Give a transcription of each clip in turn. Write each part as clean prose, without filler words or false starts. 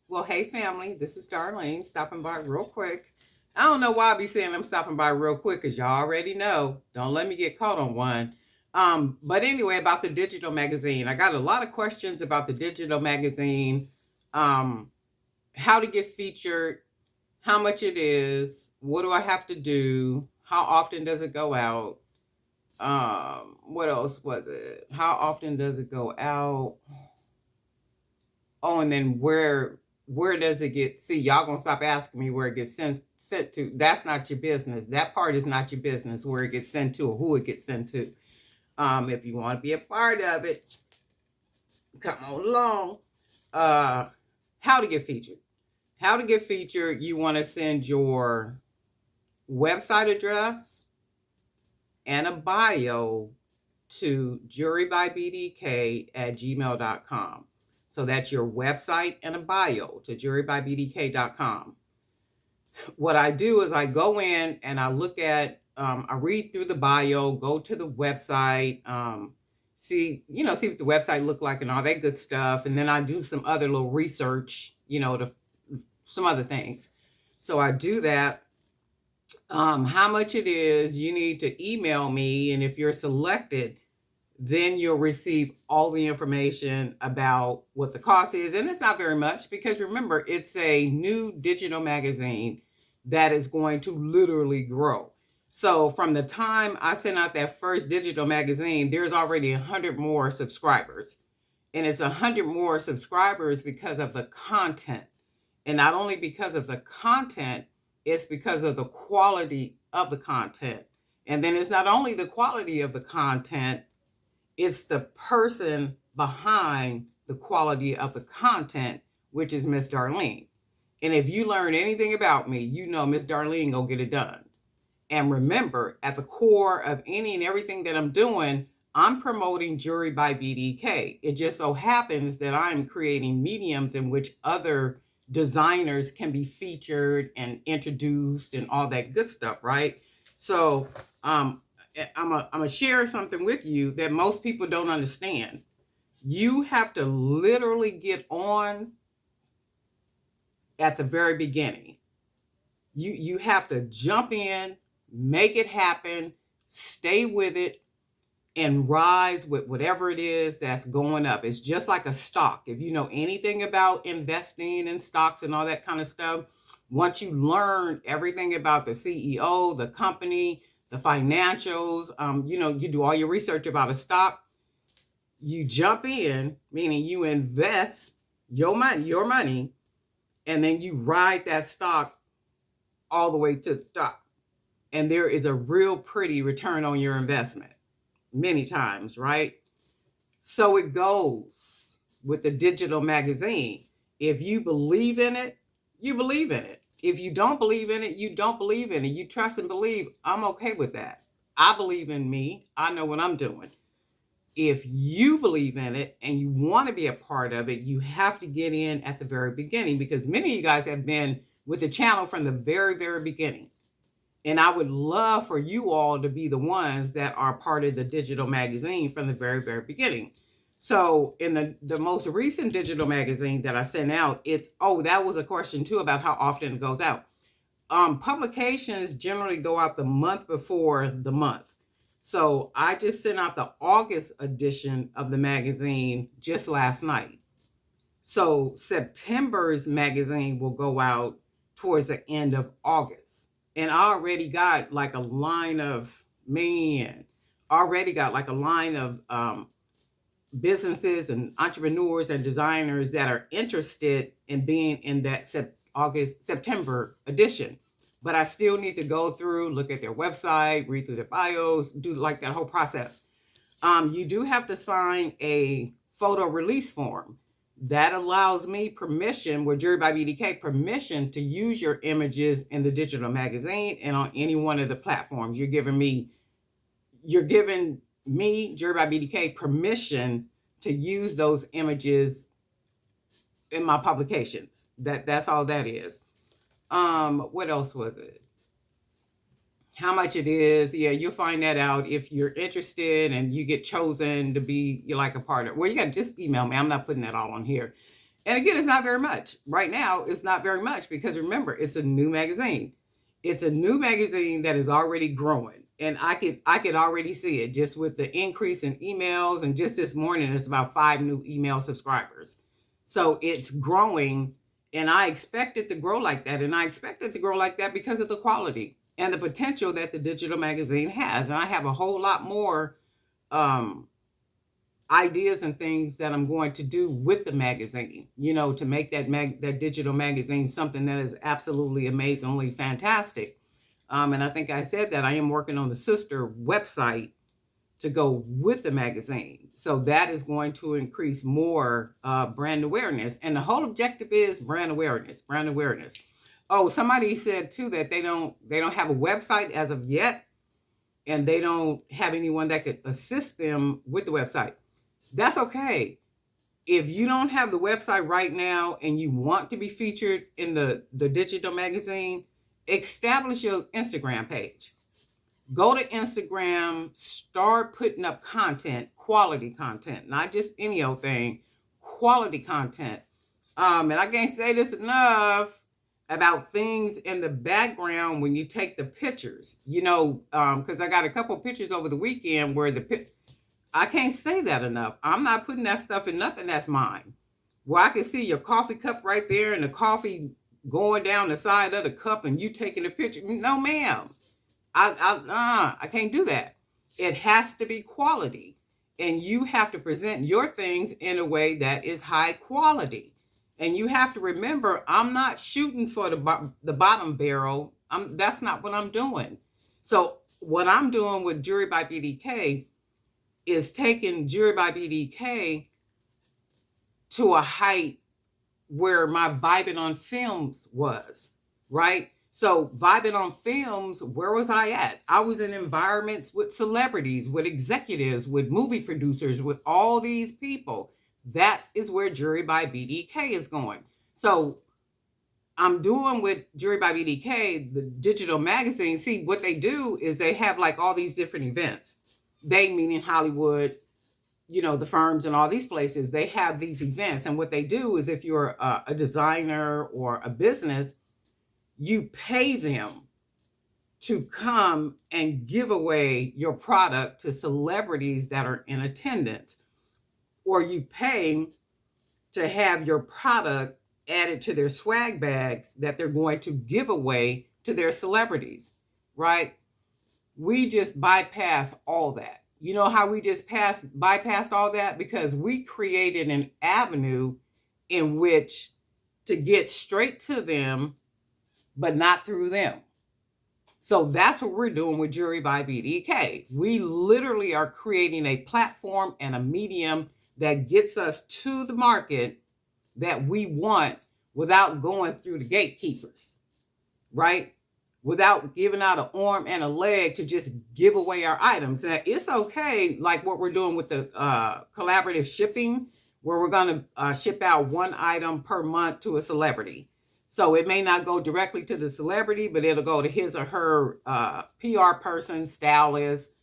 Well, hey family, this is Darlene stopping by real quick. I don't know why I be saying I'm stopping by real quick because y'all already know. Don't let me get caught on one. But anyway, about the digital magazine, I got a lot of questions about the digital magazine, um, how to get featured, how much it is, what do I have to do, how often does it go out, what else was it? How often does it go out? Oh, and then where does it get? See, y'all gonna stop asking me where it gets sent to. That's not your business. That part is not your business. Where it gets sent to or who it gets sent to. If you want to be a part of it, come on along. Uh, how to get featured? How to get featured? You want to send your website address and a bio to jewelrybybdk@gmail.com. So that's your website and a bio to jewelrybybdk.com. What I do is I go in and I look at, I read through the bio, go to the website, see what the website look like and all that good stuff. And then I do some other little research, to some other things. So I do that. How much it is, you need to email me. And if you're selected, then you'll receive all the information about what the cost is. And it's not very much because remember, it's a new digital magazine that is going to literally grow. So from the time I sent out that first digital magazine, there's already 100 more subscribers. And it's 100 more subscribers because of the content. And not only because of the content, it's because of the quality of the content. And then it's not only the quality of the content, it's the person behind the quality of the content, which is Miss Darlene. And if you learn anything about me, you know Miss Darlene go get it done. And remember, at the core of any and everything that I'm doing, I'm promoting Jewelry by BDK. It just so happens that I'm creating mediums in which other designers can be featured and introduced and all that good stuff, right? So I'm gonna share something with you that most people don't understand. You have to literally get on at the very beginning. You have to jump in, make it happen, stay with it, and rise with whatever it is that's going up. It's just like a stock. If you know anything about investing in stocks and all that kind of stuff, once you learn everything about the CEO, the company, the financials, you do all your research about a stock, you jump in, meaning you invest your money, and then you ride that stock all the way to the top. And there is a real pretty return on your investment many times, right? So it goes with the digital magazine. If you believe in it, you believe in it. If you don't believe in it, you don't believe in it. You trust and believe. I'm okay with that. I believe in me. I know what I'm doing. If you believe in it and you want to be a part of it, you have to get in at the very beginning because many of you guys have been with the channel from the very, very beginning. And I would love for you all to be the ones that are part of the digital magazine from the very, very beginning. So in the most recent digital magazine that I sent out, that was a question too about how often it goes out. Publications generally go out the month before the month. So I just sent out the August edition of the magazine just last night. So September's magazine will go out towards the end of August. And I already got like a line of businesses and entrepreneurs and designers that are interested in being in that September edition. But I still need to go through, look at their website, read through their bios, do like that whole process. You do have to sign a photo release form that allows me permission, with Jewelry by BDK, permission to use your images in the digital magazine and on any one of the platforms. You're giving me, Jewelry by BDK, permission to use those images in my publications. That's all that is. What else was it? How much it is? Yeah, you'll find that out if you're interested and you get chosen to be like a part of. Well, you got to just email me. I'm not putting that all on here. And again, it's not very much. Right now, it's not very much because remember, it's a new magazine. It's a new magazine that is already growing. And I could already see it just with the increase in emails. And just this morning, it's about 5 new email subscribers. So it's growing. And I expect it to grow like that. And I expect it to grow like that because of the quality and the potential that the digital magazine has. And I have a whole lot more um, ideas and things that I'm going to do with the magazine, to make that digital magazine something that is absolutely amazingly fantastic. And I think I said that I am working on the sister website to go with the magazine. So that is going to increase more brand awareness. And the whole objective is brand awareness, brand awareness. Oh, somebody said too that they don't have a website as of yet, and they don't have anyone that could assist them with the website. That's okay. If you don't have the website right now and you want to be featured in the digital magazine, establish your Instagram page. Go to Instagram, start putting up content, quality content, not just any old thing, quality content. And I can't say this enough about things in the background when you take the pictures, because I got a couple pictures over the weekend where I can't say that enough. I'm not putting that stuff in nothing that's mine. Where I can see your coffee cup right there and the coffee going down the side of the cup and you taking a picture. No, ma'am. I can't do that. It has to be quality. And you have to present your things in a way that is high quality. And you have to remember, I'm not shooting for the bottom barrel. That's not what I'm doing. So what I'm doing with Jewelry by BDK is taking Jewelry by BDK to a height where my Vibing on Films was, right? So Vibing on Films, where was I at? I was in environments with celebrities, with executives, with movie producers, with all these people. That is where Jewelry by BDK is going. So I'm doing with Jewelry by BDK, the digital magazine. See, what they do is they have like all these different events. They, meaning Hollywood, the firms and all these places, they have these events. And what they do is if you're a designer or a business, you pay them to come and give away your product to celebrities that are in attendance, or you pay to have your product added to their swag bags that they're going to give away to their celebrities, right? We just bypass all that. You know how we just bypassed all that? Because we created an avenue in which to get straight to them, but not through them. So that's what we're doing with Jewelry by BDK. We literally are creating a platform and a medium that gets us to the market that we want without going through the gatekeepers, right? Without giving out an arm and a leg to just give away our items. And it's okay, like what we're doing with the collaborative shipping, where we're going to ship out one item per month to a celebrity. So it may not go directly to the celebrity, but it'll go to his or her PR person, stylist,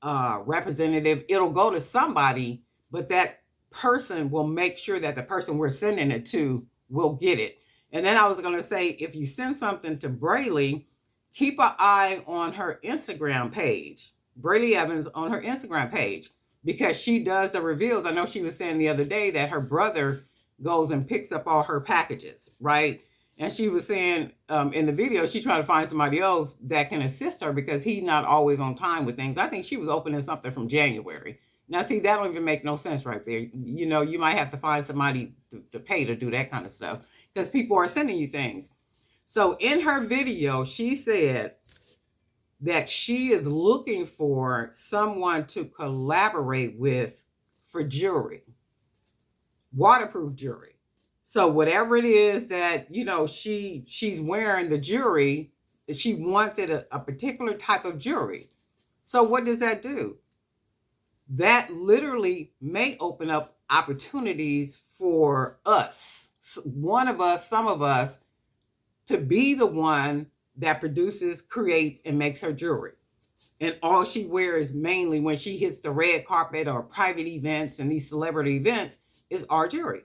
representative. It'll go to somebody, but that person will make sure that the person we're sending it to will get it. And then I was going to say, if you send something to Braylee, keep an eye on her Instagram page, Braylee Evans on her Instagram page, because she does the reveals. I know she was saying the other day that her brother goes and picks up all her packages, right? And she was saying in the video, she's trying to find somebody else that can assist her because he's not always on time with things. I think she was opening something from January. Now, see, that don't even make no sense right there. You might have to find somebody to pay to do that kind of stuff because people are sending you things. So in her video, she said that she is looking for someone to collaborate with for jewelry, waterproof jewelry. So whatever it is that, she's wearing the jewelry, she wants it a particular type of jewelry. So what does that do? That literally may open up opportunities for us, one of us, some of us, to be the one that produces, creates, and makes her jewelry. And all she wears mainly when she hits the red carpet or private events and these celebrity events is our jewelry.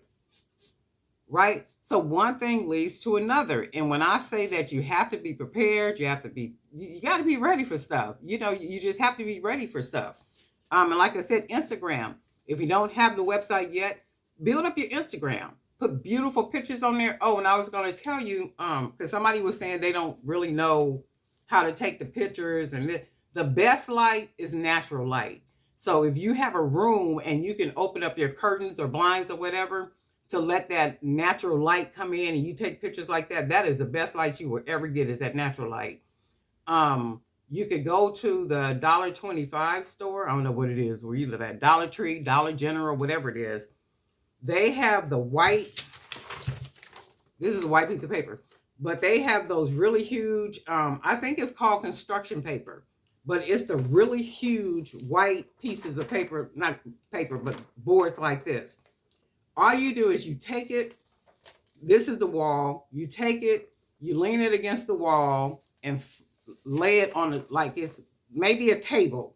right? So one thing leads to another. And when I say that you have to be prepared, you got to be ready for stuff. You just have to be ready for stuff. And like I said, Instagram, if you don't have the website yet, build up your Instagram. Put beautiful pictures on there. Oh, and I was going to tell you, because somebody was saying they don't really know how to take the pictures, and the best light is natural light. So if you have a room and you can open up your curtains or blinds or whatever to let that natural light come in and you take pictures like that, that is the best light you will ever get, is that natural light. You could go to the $1.25 store. I don't know what it is where you live at, Dollar Tree, Dollar General, whatever it is. They have the white, this is a white piece of paper, but they have those really huge, I think it's called construction paper, but it's the really huge white pieces of paper, not paper, but boards like this. All you do is you take it, this is the wall, you take it, you lean it against the wall and lay it on it like it's maybe a table,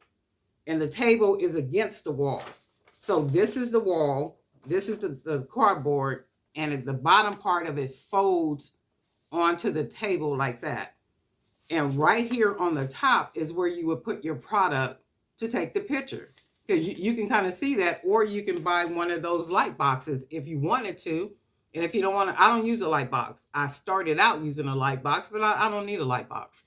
and the table is against the wall. So this is the wall, this is the cardboard, and at the bottom part of it folds onto the table like that. And right here on the top is where you would put your product to take the picture, because you can kind of see that, or you can buy one of those light boxes if you wanted to. And if you don't want to, I don't use a light box. I started out using a light box, but I don't need a light box.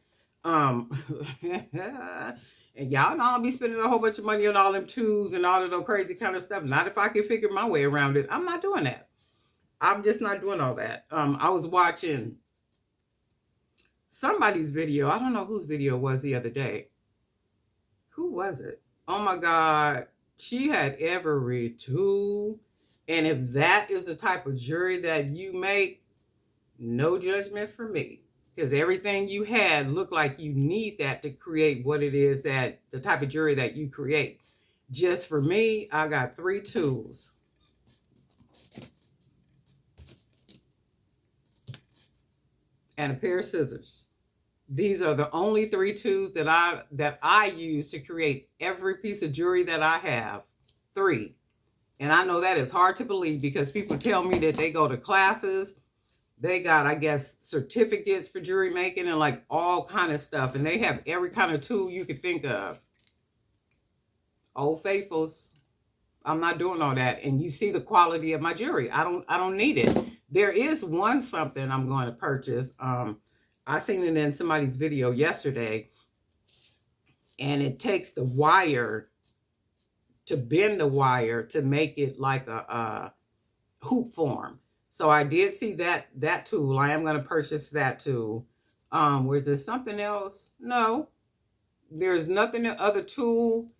And y'all know I'll be spending a whole bunch of money on all them tools and all of those crazy kind of stuff. Not if I can figure my way around it. I'm not doing that. I'm just not doing all that. I was watching somebody's video. I don't know whose video it was the other day. Who was it? Oh my God. She had every tool. And if that is the type of jewelry that you make, no judgment for me. Because everything you had looked like you need that to create what it is, that the type of jewelry that you create. Just for me, I got 3 tools. And a pair of scissors. These are the only 3 tools that I use to create every piece of jewelry that I have. 3. And I know that is hard to believe, because people tell me that they go to classes. They got, I guess, certificates for jewelry making and like all kind of stuff. And they have every kind of tool you could think of. Old Faithfuls. I'm not doing all that. And you see the quality of my jewelry. I don't need it. There is something I'm going to purchase. I seen it in somebody's video yesterday. And it takes the wire to bend the wire to make it like a hoop form. So I did see that tool. I am going to purchase that tool. Was there something else? No, there's nothing other tool.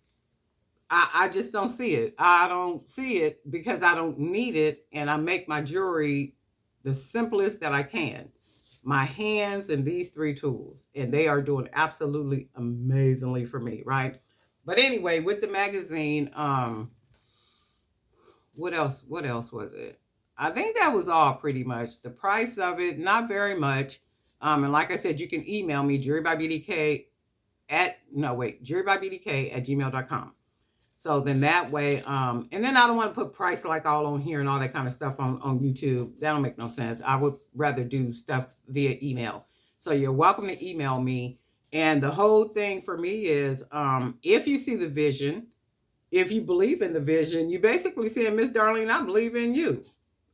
I just don't see it. I don't see it because I don't need it. And I make my jewelry the simplest that I can. My hands and these 3 tools. And they are doing absolutely amazingly for me, right? But anyway, with the magazine, what else was it? I think that was all pretty much. The price of it, not very much. And like I said, you can email me, jewelrybybdk jewelrybybdk@gmail.com. So then that way, and then I don't want to put price like all on here and all that kind of stuff on YouTube. That don't make no sense. I would rather do stuff via email. So you're welcome to email me. And the whole thing for me is, if you see the vision, if you believe in the vision, you basically saying, Miss Darlene, I believe in you.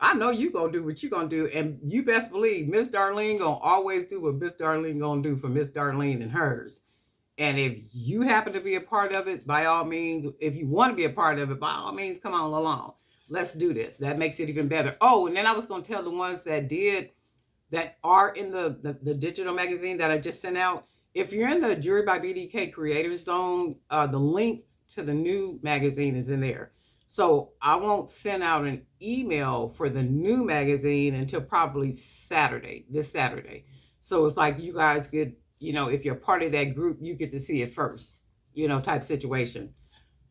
I know you gonna do what you gonna do, and you best believe Miss Darlene gonna always do what Miss Darlene gonna do for Miss Darlene and hers. And if you happen to be a part of it, by all means, if you want to be a part of it, by all means, come on along. Let's do this. That makes it even better. Oh, and then I was gonna tell the ones that are in the digital magazine that I just sent out. If you're in the Jewelry by BDK Creators Zone, the link to the new magazine is in there. So I won't send out an email for the new magazine until probably this Saturday. So it's like you guys get, if you're part of that group, you get to see it first, type situation.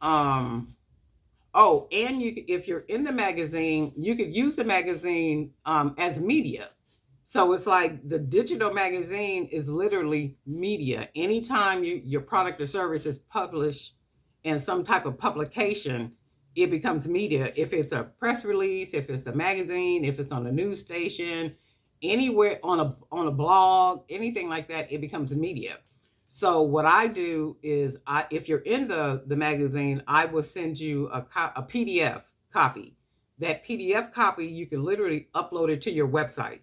Oh, and if you're in the magazine, you could use the magazine as media. So it's like the digital magazine is literally media. Anytime your product or service is published in some type of publication, it becomes media. If it's a press release, if it's a magazine, if it's on a news station, anywhere on a blog, anything like that, it becomes media. So what I do is, if you're in the magazine, I will send you a PDF copy. That PDF copy, you can literally upload it to your website.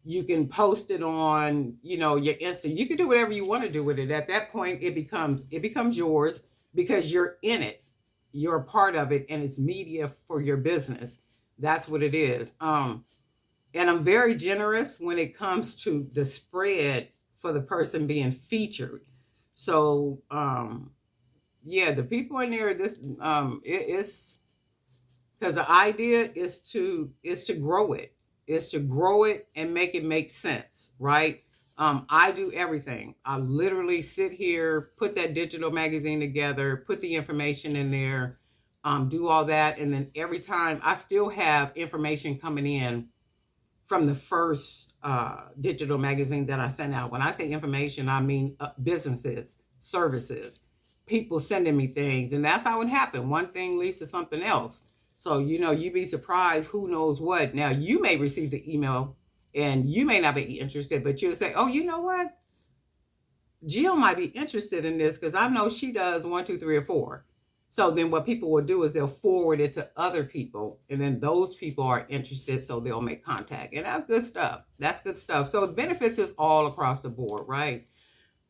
You can post it on, your Insta. You can do whatever you want to do with it. At that point, it becomes yours because you're in it. You're a part of it, and it's media for your business. That's what it is. And I'm very generous when it comes to the spread for the person being featured. So, yeah, the people in there, it's because the idea is to grow it, is to grow it and make it make sense, right? I do everything. I literally sit here, put that digital magazine together, put the information in there, do all that, and then every time I still have information coming in from the first digital magazine that I sent out. When I say information, I mean businesses, services, people sending me things. And that's how it happened. One thing leads to something else. So, you'd be surprised who knows what. Now, you may receive the email and you may not be interested, but you'll say, oh, you know what? Jill might be interested in this because I know she does 1, 2, 3, or 4. So then what people will do is they'll forward it to other people, and then those people are interested, so they'll make contact. And that's good stuff. That's good stuff. So it benefits us all across the board, right?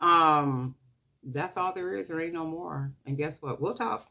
That's all there is. There ain't no more. And guess what? We'll talk.